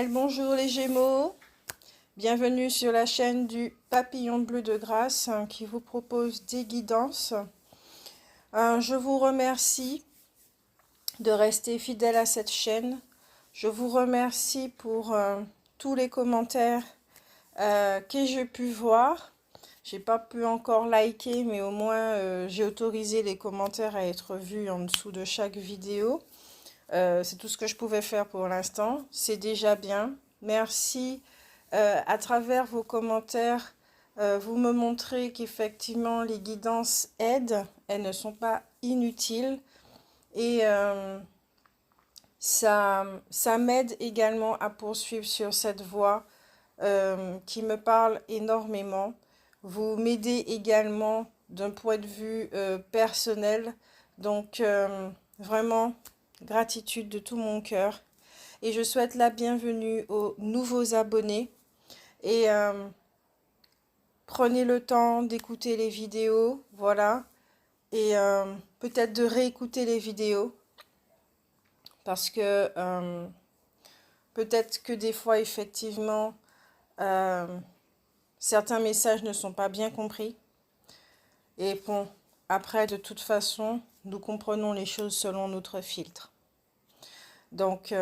Bien le bonjour les Gémeaux, bienvenue sur la chaîne du Papillon Bleu de Grâce qui vous propose des guidances. Je vous remercie de rester fidèle à cette chaîne. Je vous remercie pour tous les commentaires que j'ai pu voir. J'ai pas pu encore liker, mais au moins j'ai autorisé les commentaires à être vus en dessous de chaque vidéo. C'est tout ce que je pouvais faire pour l'instant. C'est déjà bien. Merci. À travers vos commentaires, vous me montrez qu'effectivement les guidances aident. Elles ne sont pas inutiles. Et ça m'aide également à poursuivre sur cette voie qui me parle énormément. Vous m'aidez également d'un point de vue personnel. Donc vraiment, gratitude de tout mon cœur. Et je souhaite la bienvenue aux nouveaux abonnés. Et prenez le temps d'écouter les vidéos, voilà. Et peut-être de réécouter les vidéos. Parce que peut-être que des fois, effectivement, certains messages ne sont pas bien compris. Et bon, après, de toute façon, nous comprenons les choses selon notre filtre. Donc,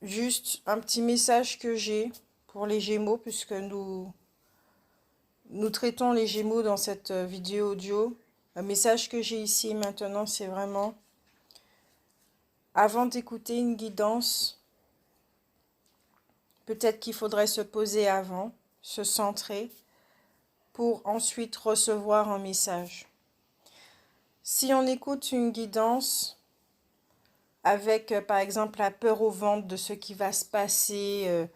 juste un petit message que j'ai pour les Gémeaux, puisque nous traitons les Gémeaux dans cette vidéo audio. Un message que j'ai ici maintenant, c'est vraiment, avant d'écouter une guidance, peut-être qu'il faudrait se poser avant, se centrer, pour ensuite recevoir un message. Si on écoute une guidance avec, par exemple, la peur au ventre de ce qui va se passer,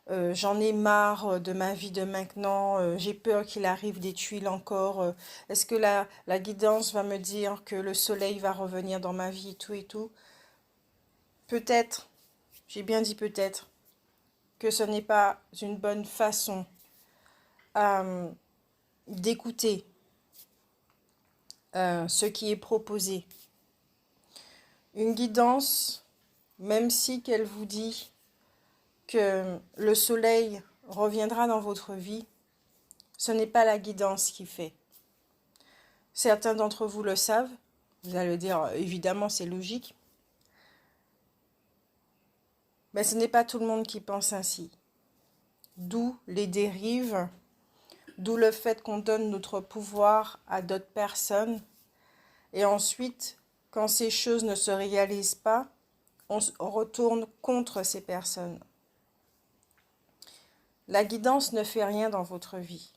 j'en ai marre de ma vie de maintenant, j'ai peur qu'il arrive des tuiles encore, est-ce que la guidance va me dire que le soleil va revenir dans ma vie et tout, peut-être, j'ai bien dit peut-être, que ce n'est pas une bonne façon d'écouter ce qui est proposé. Une guidance, même si qu'elle vous dit que le soleil reviendra dans votre vie, ce n'est pas la guidance qui fait. Certains d'entre vous le savent, vous allez dire, évidemment c'est logique, mais ce n'est pas tout le monde qui pense ainsi. D'où les dérives, d'où le fait qu'on donne notre pouvoir à d'autres personnes, et ensuite, quand ces choses ne se réalisent pas, on retourne contre ces personnes. La guidance ne fait rien dans votre vie.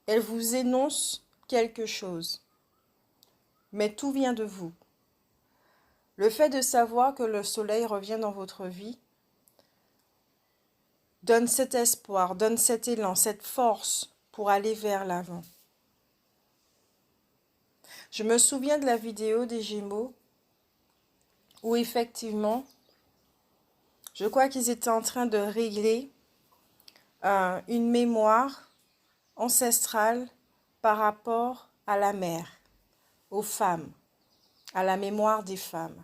Elle vous énonce quelque chose. Mais tout vient de vous. Le fait de savoir que le soleil revient dans votre vie donne cet espoir, donne cet élan, cette force pour aller vers l'avant. Je me souviens de la vidéo des Gémeaux où effectivement, je crois qu'ils étaient en train de régler une mémoire ancestrale par rapport à la mère, aux femmes, à la mémoire des femmes.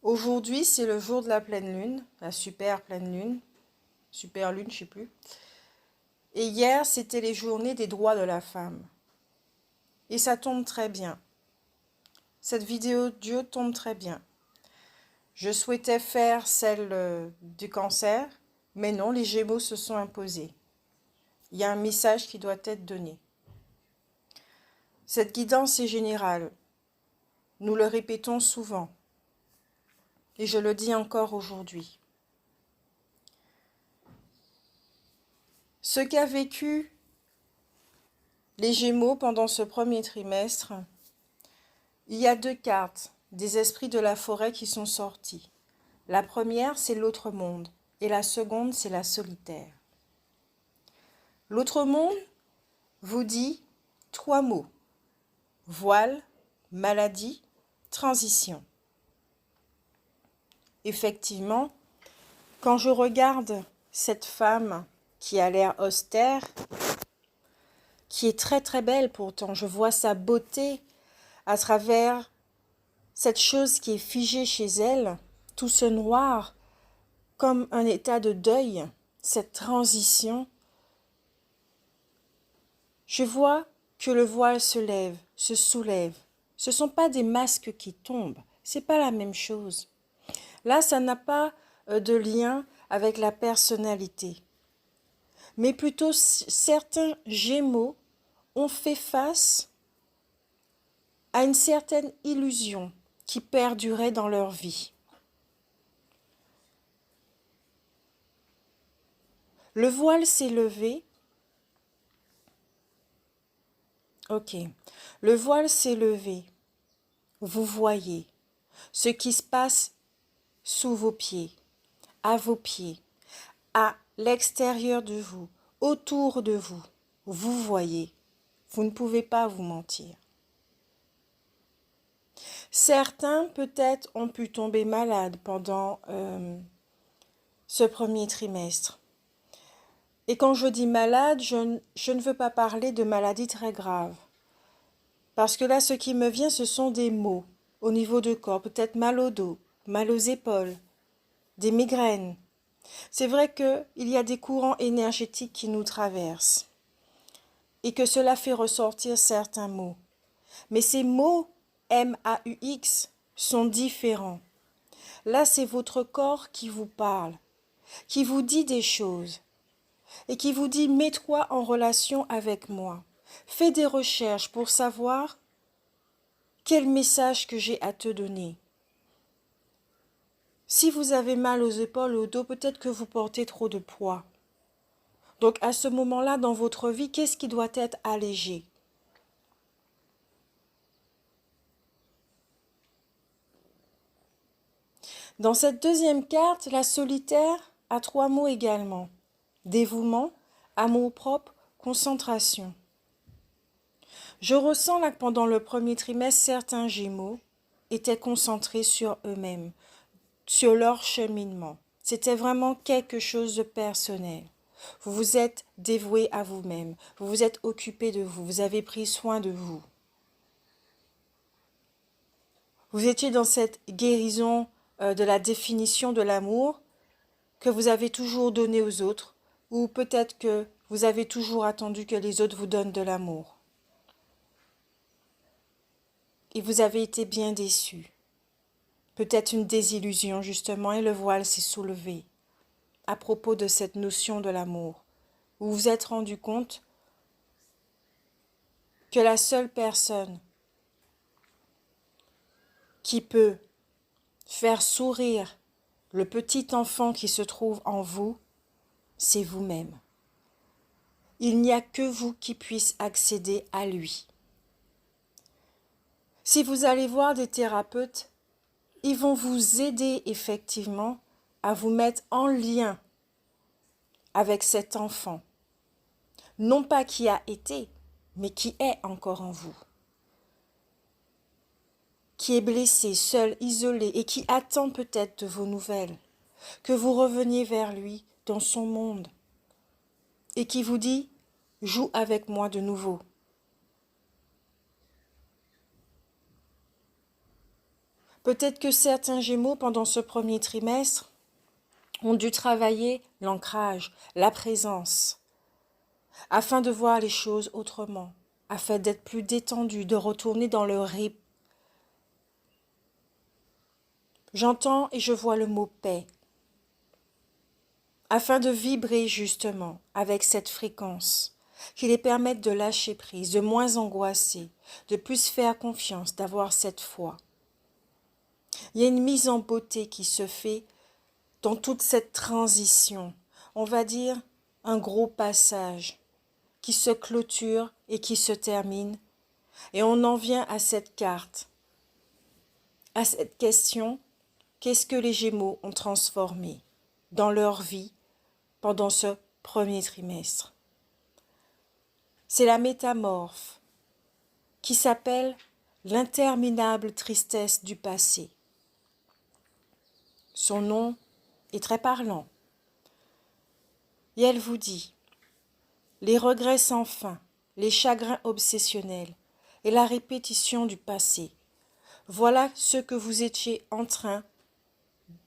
Aujourd'hui, c'est le jour de la pleine lune, la super pleine lune, super lune, je ne sais plus. Et hier, c'était les journées des droits de la femme. Et ça tombe très bien. Cette vidéo audio tombe très bien. Je souhaitais faire celle du cancer, mais non, les Gémeaux se sont imposés. Il y a un message qui doit être donné. Cette guidance est générale. Nous le répétons souvent. Et je le dis encore aujourd'hui. Ce qu'a vécu les Gémeaux pendant ce premier trimestre, il y a deux cartes des esprits de la forêt qui sont sortis. La première, c'est l'autre monde, et la seconde, c'est la solitaire. L'autre monde vous dit 3 mots. Voile, maladie, transition. Effectivement, quand je regarde cette femme qui a l'air austère, qui est très très belle pourtant, je vois sa beauté à travers cette chose qui est figée chez elle, tout ce noir, comme un état de deuil, cette transition, je vois que le voile se lève, se soulève. Ce ne sont pas des masques qui tombent, ce n'est pas la même chose. Là, ça n'a pas de lien avec la personnalité. Mais plutôt certains Gémeaux ont fait face à une certaine illusion qui perdurait dans leur vie. Le voile s'est levé. Ok. Le voile s'est levé. Vous voyez ce qui se passe sous vos pieds, à l'extérieur de vous, autour de vous. Vous voyez. Vous ne pouvez pas vous mentir. Certains peut-être ont pu tomber malades pendant ce premier trimestre. Et quand je dis malade, je ne veux pas parler de maladies très graves. Parce que là, ce qui me vient, ce sont des maux au niveau du corps, peut-être mal au dos, mal aux épaules, des migraines. C'est vrai qu'il y a des courants énergétiques qui nous traversent et que cela fait ressortir certains mots. Mais ces mots M-A-U-X sont différents. Là, c'est votre corps qui vous parle, qui vous dit des choses et qui vous dit « mets-toi en relation avec moi ». Fais des recherches pour savoir quel message que j'ai à te donner. Si vous avez mal aux épaules, au dos, peut-être que vous portez trop de poids. Donc à ce moment-là, dans votre vie, qu'est-ce qui doit être allégé? Dans cette deuxième carte, la solitaire a 3 mots également. Dévouement, amour-propre, concentration. Je ressens là que pendant le premier trimestre, certains Gémeaux étaient concentrés sur eux-mêmes, sur leur cheminement. C'était vraiment quelque chose de personnel. Vous vous êtes dévoué à vous-même, vous vous êtes occupé de vous, vous avez pris soin de vous. Vous étiez dans cette guérison de la définition de l'amour que vous avez toujours donné aux autres, ou peut-être que vous avez toujours attendu que les autres vous donnent de l'amour. Et vous avez été bien déçus. Peut-être une désillusion justement, et le voile s'est soulevé à propos de cette notion de l'amour. Vous vous êtes rendu compte que la seule personne qui peut faire sourire le petit enfant qui se trouve en vous, c'est vous-même. Il n'y a que vous qui puissiez accéder à lui. Si vous allez voir des thérapeutes, ils vont vous aider effectivement à vous mettre en lien avec cet enfant. Non pas qui a été, mais qui est encore en vous. Qui est blessé, seul, isolé et qui attend peut-être de vos nouvelles, que vous reveniez vers lui dans son monde et qui vous dit « joue avec moi de nouveau ». Peut-être que certains Gémeaux, pendant ce premier trimestre, ont dû travailler l'ancrage, la présence, afin de voir les choses autrement, afin d'être plus détendus, de retourner dans le rythme. J'entends et je vois le mot paix, afin de vibrer justement avec cette fréquence, qui les permette de lâcher prise, de moins angoisser, de plus faire confiance, d'avoir cette foi. Il y a une mise en beauté qui se fait dans toute cette transition, on va dire un gros passage qui se clôture et qui se termine. Et on en vient à cette carte, à cette question, qu'est-ce que les Gémeaux ont transformé dans leur vie pendant ce premier trimestre? C'est la métamorphe qui s'appelle l'interminable tristesse du passé. Son nom est très parlant. Et elle vous dit, les regrets sans fin, les chagrins obsessionnels et la répétition du passé Voilà ce que vous étiez en train,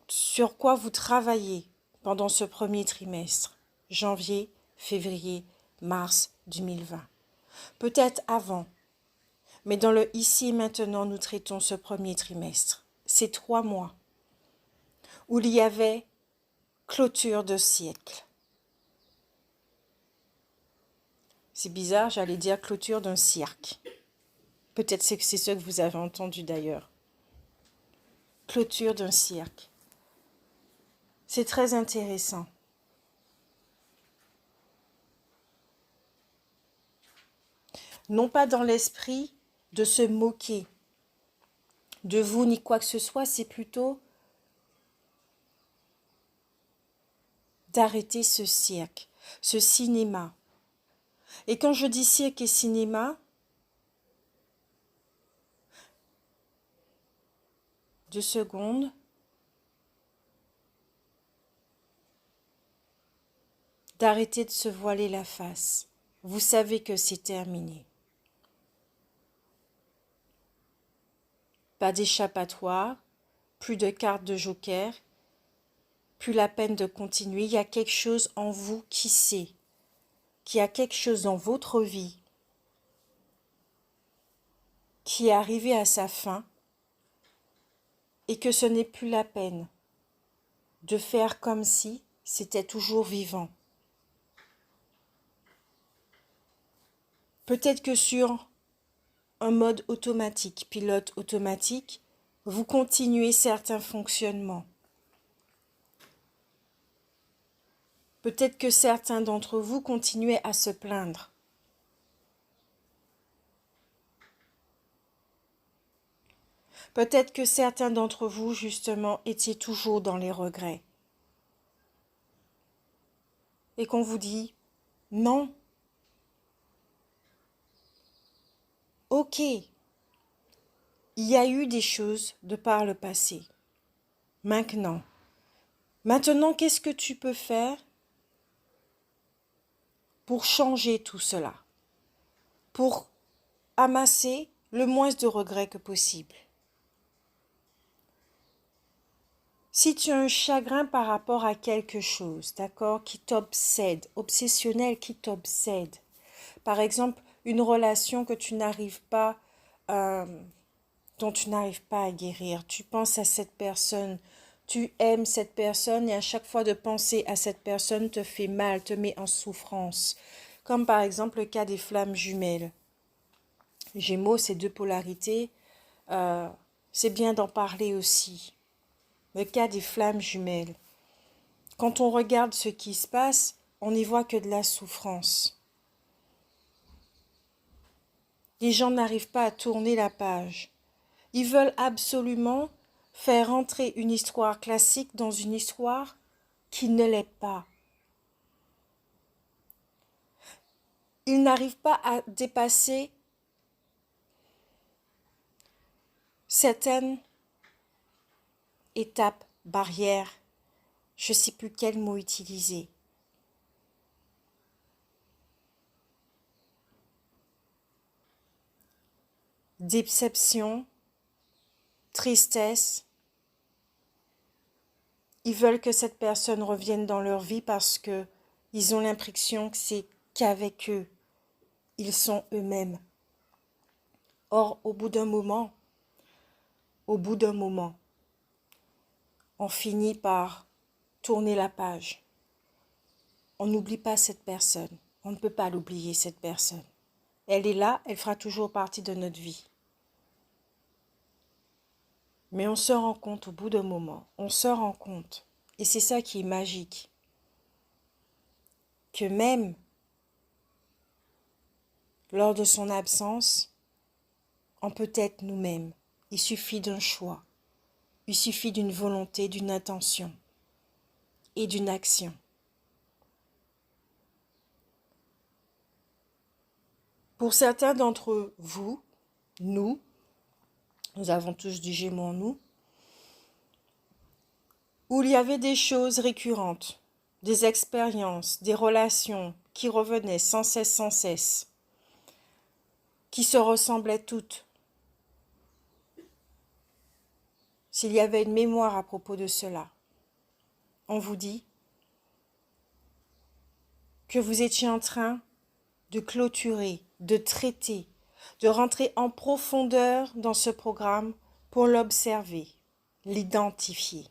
sur quoi vous travaillez pendant ce premier trimestre, janvier, février, mars 2020. Peut-être avant, mais dans le ici et maintenant, nous traitons ce premier trimestre. Ces 3 mois où il y avait clôture de siècle. C'est bizarre, j'allais dire clôture d'un cirque. Peut-être que c'est ce que vous avez entendu d'ailleurs. Clôture d'un cirque. C'est très intéressant. Non pas dans l'esprit de se moquer de vous ni quoi que ce soit, c'est plutôt d'arrêter ce cirque, ce cinéma. Et quand je dis cirque et cinéma, 2 secondes. D'arrêter de se voiler la face. Vous savez que c'est terminé. Pas d'échappatoire, plus de cartes de joker, plus la peine de continuer. Il y a quelque chose en vous qui sait, qu'il y a quelque chose dans votre vie qui est arrivé à sa fin et que ce n'est plus la peine de faire comme si c'était toujours vivant. Peut-être que sur un mode automatique, pilote automatique, vous continuez certains fonctionnements. Peut-être que certains d'entre vous continuaient à se plaindre. Peut-être que certains d'entre vous, justement, étiez toujours dans les regrets. Et qu'on vous dit, non, ok, il y a eu des choses de par le passé. Maintenant, qu'est-ce que tu peux faire pour changer tout cela? Pour amasser le moins de regrets que possible. Si tu as un chagrin par rapport à quelque chose, d'accord, qui t'obsède, obsessionnel qui t'obsède, par exemple, une relation que tu n'arrives pas, dont tu n'arrives pas à guérir, tu penses à cette personne, tu aimes cette personne et à chaque fois de penser à cette personne te fait mal, te met en souffrance, comme par exemple le cas des flammes jumelles. Gémeaux, ces 2 polarités, c'est bien d'en parler aussi. Le cas des flammes jumelles. Quand on regarde ce qui se passe, on n'y voit que de la souffrance. Les gens n'arrivent pas à tourner la page. Ils veulent absolument faire entrer une histoire classique dans une histoire qui ne l'est pas. Ils n'arrivent pas à dépasser certaines étapes, barrières. Je ne sais plus quel mot utiliser. Déception, tristesse. Ils veulent que cette personne revienne dans leur vie parce que ils ont l'impression que c'est qu'avec eux, ils sont eux-mêmes. Or, au bout d'un moment, on finit par tourner la page. On n'oublie pas cette personne. On ne peut pas l'oublier, cette personne. Elle est là, elle fera toujours partie de notre vie. Mais on se rend compte au bout d'un moment, on se rend compte, et c'est ça qui est magique, que même lors de son absence, on peut être nous-mêmes. Il suffit d'un choix, il suffit d'une volonté, d'une intention et d'une action. Pour certains d'entre vous, nous avons tous du Gémeaux en nous, où il y avait des choses récurrentes, des expériences, des relations qui revenaient sans cesse, qui se ressemblaient toutes. s'il y avait une mémoire à propos de cela. On vous dit que vous étiez en train de clôturer, de traiter, de rentrer en profondeur dans ce programme pour l'observer, l'identifier.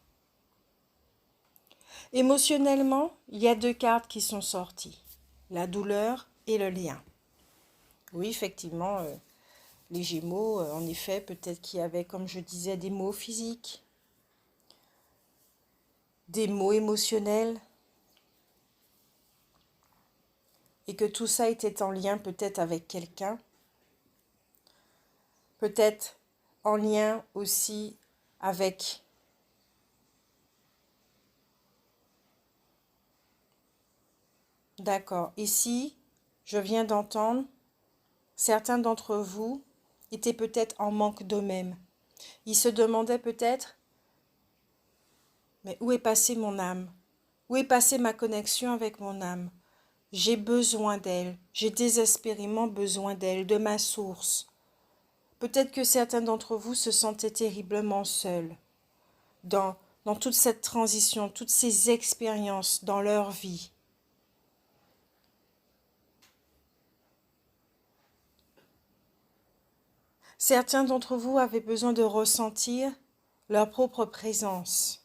Émotionnellement, il y a 2 cartes qui sont sorties, la douleur et le lien. Oui, effectivement, les Gémeaux, en effet, peut-être qu'il y avait, comme je disais, des mots physiques, des mots émotionnels, et que tout ça était en lien peut-être avec quelqu'un, peut-être en lien aussi avec d'accord. Ici, je viens d'entendre, certains d'entre vous étaient peut-être en manque d'eux-mêmes. Ils se demandaient peut-être, mais où est passée mon âme? Où est passée ma connexion avec mon âme? J'ai besoin d'elle, j'ai désespérément besoin d'elle, de ma source. Peut-être que certains d'entre vous se sentaient terriblement seuls dans toute cette transition, toutes ces expériences dans leur vie. Certains d'entre vous avaient besoin de ressentir leur propre présence.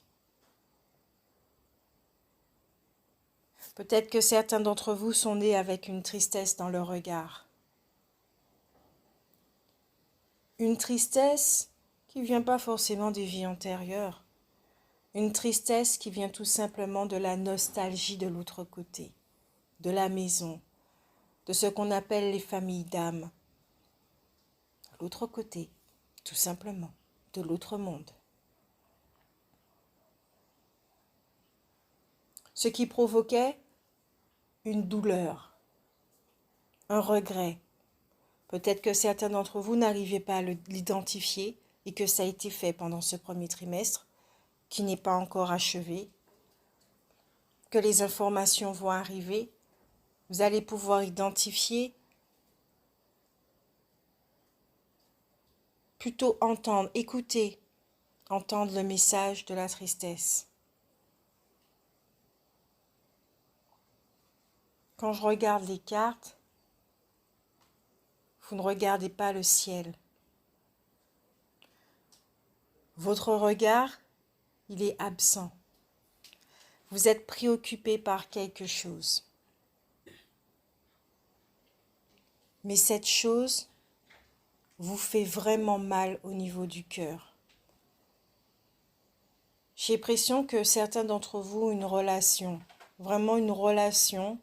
Peut-être que certains d'entre vous sont nés avec une tristesse dans le regard. Une tristesse qui ne vient pas forcément des vies antérieures. Une tristesse qui vient tout simplement de la nostalgie de l'autre côté, de la maison, de ce qu'on appelle les familles d'âme. L'autre côté, tout simplement, de l'autre monde. Ce qui provoquait une douleur, un regret. Peut-être que certains d'entre vous n'arrivaient pas à l'identifier et que ça a été fait pendant ce premier trimestre, qui n'est pas encore achevé, que les informations vont arriver. Vous allez pouvoir identifier, plutôt entendre, écouter, entendre le message de la tristesse. Quand je regarde les cartes, vous ne regardez pas le ciel. Votre regard, il est absent. Vous êtes préoccupé par quelque chose. Mais cette chose vous fait vraiment mal au niveau du cœur. J'ai l'impression que certains d'entre vous ont une relation, vraiment une relation.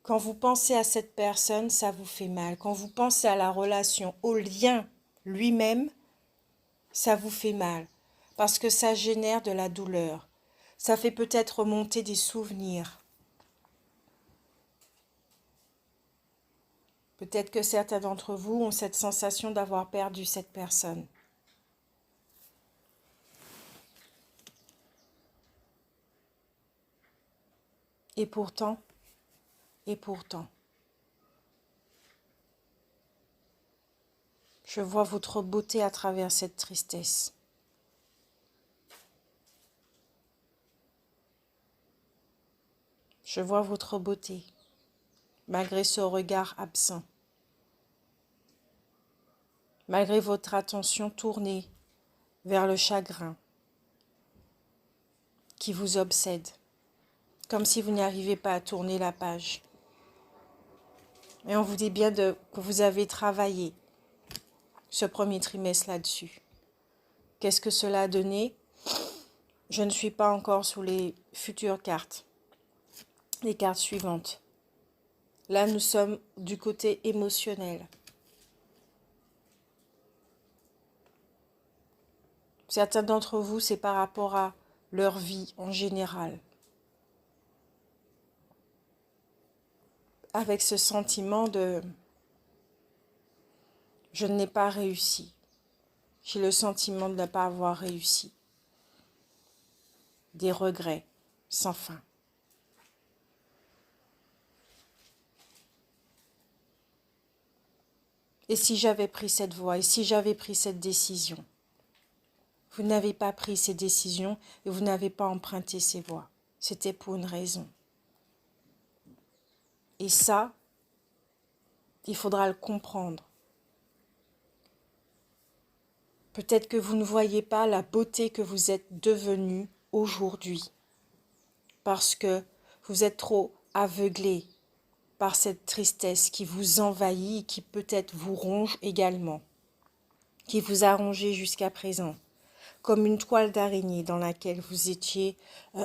Quand vous pensez à cette personne, ça vous fait mal. Quand vous pensez à la relation, au lien lui-même, ça vous fait mal. Parce que ça génère de la douleur. Ça fait peut-être remonter des souvenirs. Peut-être que certains d'entre vous ont cette sensation d'avoir perdu cette personne. Et pourtant, je vois votre beauté à travers cette tristesse. Je vois votre beauté, malgré ce regard absent, malgré votre attention tournée vers le chagrin qui vous obsède, comme si vous n'arrivez pas à tourner la page. Et on vous dit bien que vous avez travaillé ce premier trimestre là-dessus. Qu'est-ce que cela a donné? Je ne suis pas encore sur les futures cartes, les cartes suivantes. Là, nous sommes du côté émotionnel. Certains d'entre vous, c'est par rapport à leur vie en général. Avec ce sentiment de « je n'ai pas réussi ». J'ai le sentiment de ne pas avoir réussi. Des regrets sans fin. Et si j'avais pris cette voie, et si j'avais pris cette décision? Vous n'avez pas pris ces décisions et vous n'avez pas emprunté ces voies. C'était pour une raison. Et ça, il faudra le comprendre. Peut-être que vous ne voyez pas la beauté que vous êtes devenu aujourd'hui parce que vous êtes trop aveuglé par cette tristesse qui vous envahit et qui peut-être vous ronge également, qui vous a rongé jusqu'à présent, comme une toile d'araignée dans laquelle vous étiez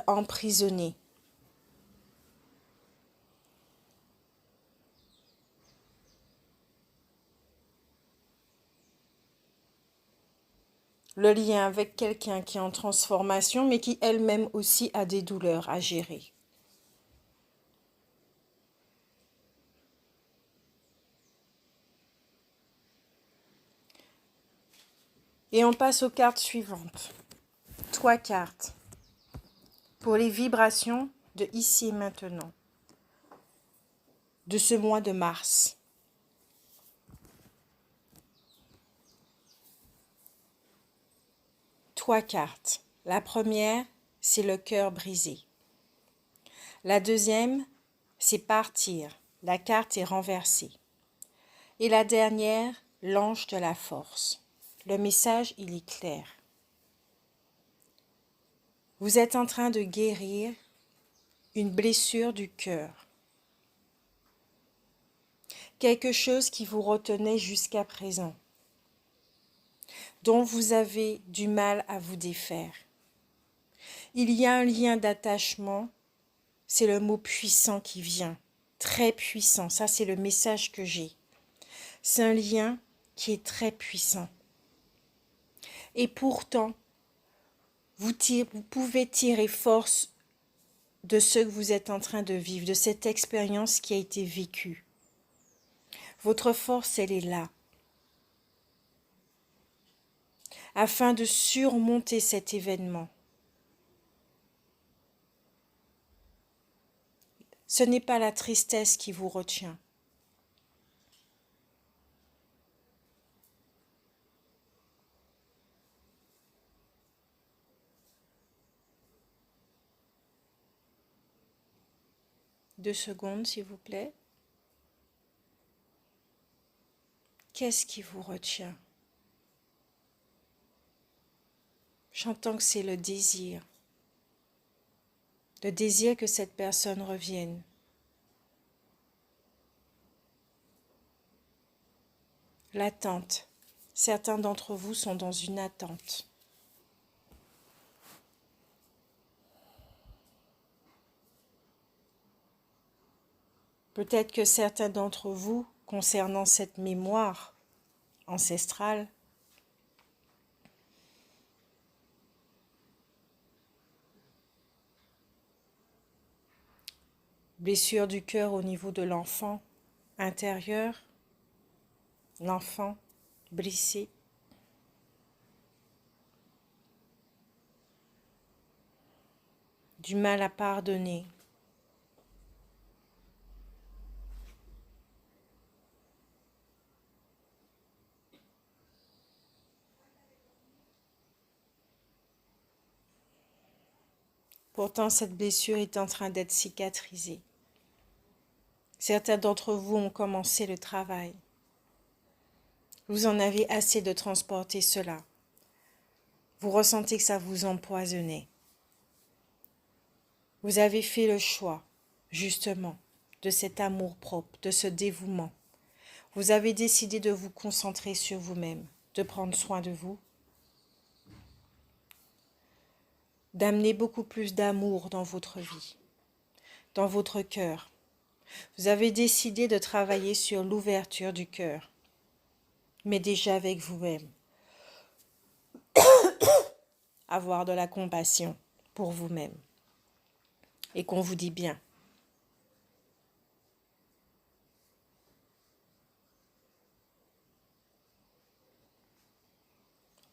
emprisonné. Le lien avec quelqu'un qui est en transformation, mais qui elle-même aussi a des douleurs à gérer. Et on passe aux cartes suivantes. 3 cartes pour les vibrations de ici et maintenant, de ce mois de mars. Trois cartes. La première, c'est le cœur brisé. La deuxième, c'est partir. La carte est renversée. Et la dernière, l'ange de la force. Le message, il est clair. Vous êtes en train de guérir une blessure du cœur. Quelque chose qui vous retenait jusqu'à présent, dont vous avez du mal à vous défaire. Il y a un lien d'attachement, c'est le mot puissant qui vient, très puissant, ça c'est le message que j'ai. C'est un lien qui est très puissant. Et pourtant, vous pouvez tirer force de ce que vous êtes en train de vivre, de cette expérience qui a été vécue. Votre force, elle est là. Afin de surmonter cet événement. Ce n'est pas la tristesse qui vous retient. Deux secondes, s'il vous plaît. Qu'est-ce qui vous retient? J'entends que c'est le désir. Le désir que cette personne revienne. L'attente. Certains d'entre vous sont dans une attente. Peut-être que certains d'entre vous, concernant cette mémoire ancestrale, blessure du cœur au niveau de l'enfant intérieur, l'enfant blessé, du mal à pardonner. Pourtant, cette blessure est en train d'être cicatrisée. Certains d'entre vous ont commencé le travail. Vous en avez assez de transporter cela. Vous ressentez que ça vous empoisonnait. Vous avez fait le choix, justement, de cet amour-propre, de ce dévouement. Vous avez décidé de vous concentrer sur vous-même, de prendre soin de vous, d'amener beaucoup plus d'amour dans votre vie, dans votre cœur. Vous avez décidé de travailler sur l'ouverture du cœur, mais déjà avec vous-même. Avoir de la compassion pour vous-même. Et qu'on vous dit bien.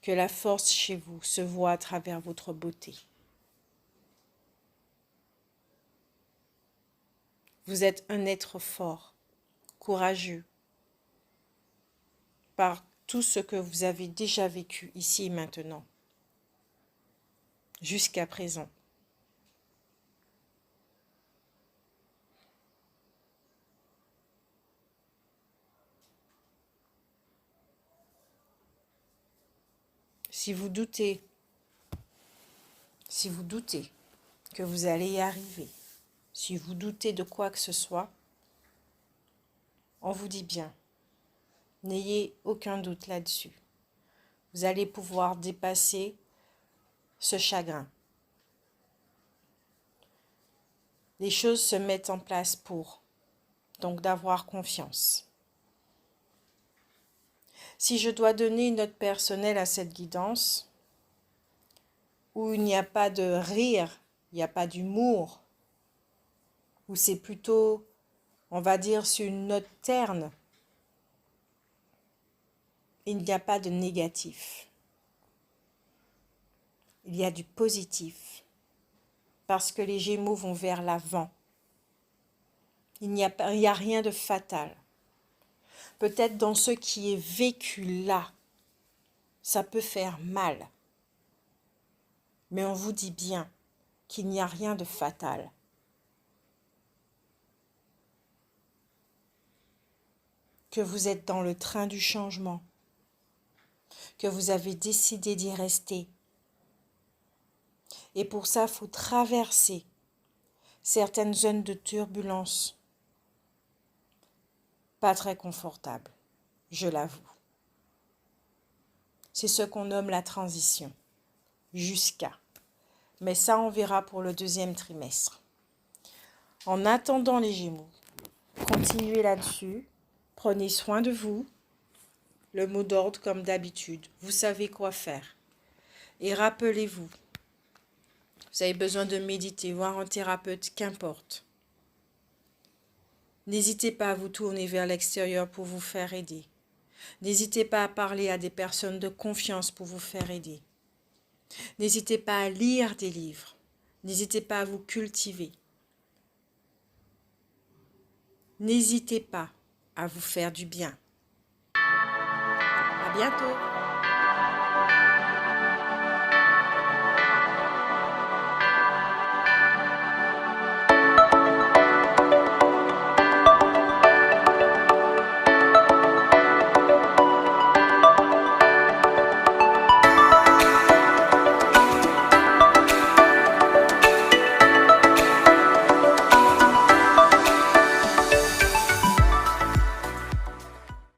Que la force chez vous se voit à travers votre beauté. Vous êtes un être fort, courageux. par tout ce que vous avez déjà vécu ici et maintenant, jusqu'à présent. Si vous doutez que vous allez y arriver, si vous doutez de quoi que ce soit, on vous dit bien, n'ayez aucun doute là-dessus. Vous allez pouvoir dépasser ce chagrin. Les choses se mettent en place pour, donc d'avoir confiance. Si je dois donner une note personnelle à cette guidance, où il n'y a pas de rire, il n'y a pas d'humour, où c'est plutôt, on va dire, sur une note terne, il n'y a pas de négatif. Il y a du positif, parce que les Gémeaux vont vers l'avant. Il n'y a rien de fatal. Peut-être dans ce qui est vécu là, ça peut faire mal. Mais on vous dit bien qu'il n'y a rien de fatal. Que vous êtes dans le train du changement. Que vous avez décidé d'y rester. Et pour ça, il faut traverser certaines zones de turbulence. Pas très confortables, je l'avoue. C'est ce qu'on nomme la transition. Jusqu'à. Mais ça, on verra pour le deuxième trimestre. En attendant les Gémeaux, continuez là-dessus. Prenez soin de vous. Le mot d'ordre comme d'habitude. Vous savez quoi faire. Et rappelez-vous, vous avez besoin de méditer, voir un thérapeute, qu'importe. N'hésitez pas à vous tourner vers l'extérieur pour vous faire aider. N'hésitez pas à parler à des personnes de confiance pour vous faire aider. N'hésitez pas à lire des livres. N'hésitez pas à vous cultiver. N'hésitez pas à vous faire du bien. À bientôt.